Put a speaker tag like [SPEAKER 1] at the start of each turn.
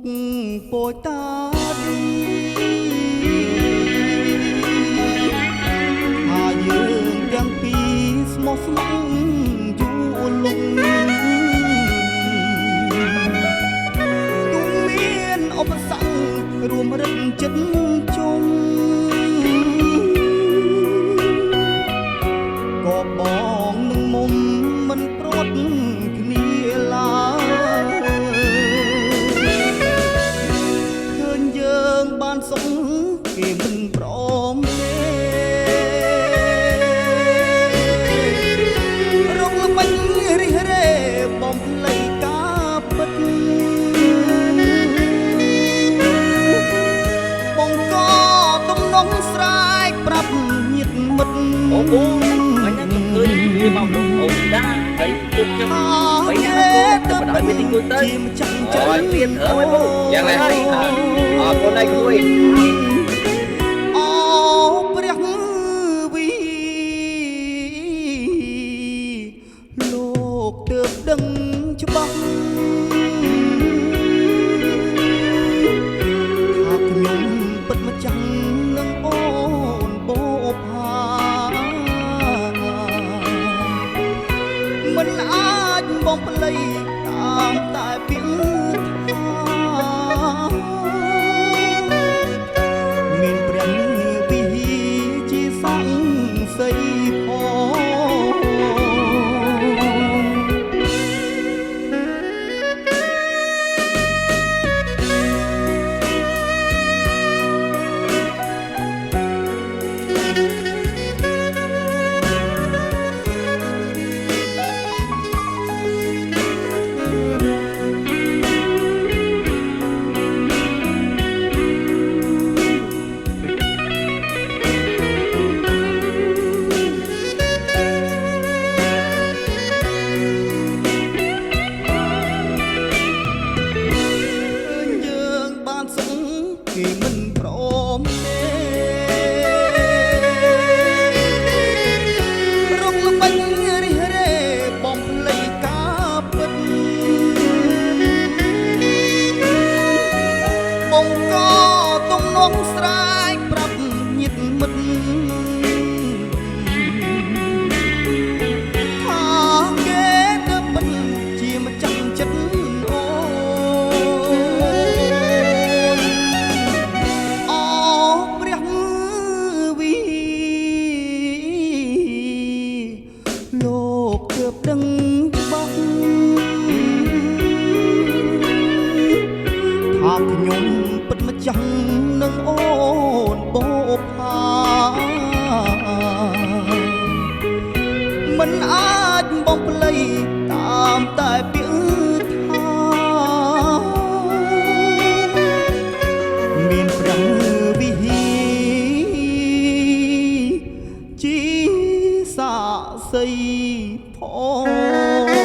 [SPEAKER 1] ป่วยตาดีหายืนยังปีสมองสมองอยู่ลงตุ้มเมียนอุปสรรครวมรันจันจงก็บองหนึ่งมุมมันปรดគ្នាឡាឃើញយើងបានសុខគេមិនព្រមទេរកល្មិញរិះរេបំភ្លៃការពិតបងក៏ទំនងស្រែកប្រាប់ញាតិមិត្ត
[SPEAKER 2] អូអញនឹងឃើញវាមកលោកអូនដែរហើយពុកខ្ញុំបីនាក់ទៅបណ្ដោយមានទីគួយទៅអូយទៀតអើយពូយ៉ាងណាហើយអរគុណឯងគួយ
[SPEAKER 1] អូព្រះវីលោកទើបដឹងច្បាស់ថាខ្ញុំពិតម្ចាស់នឹងអូនបោផាមិនអាចបងប្លៃតាមតែពាក្យថាមានព្រះវិហារជាសង្ស័យគេមិនព្រមទេរងល្មិញរិះរេបំភ្លៃការពិតបងក៏ទំនងស្រែកប្រាប់ញាតិមិត្តថាគេទៅពិតជាម្ចាស់ចិត្តលោកទើបដឹងច្បាស់ថាខ្ញុំពិតម្ចាស់នឹងអូនបោផាមិនអាចបំភ្លៃតាមតែពាក្យថាមានព្រះវិហារជាសាស័យផង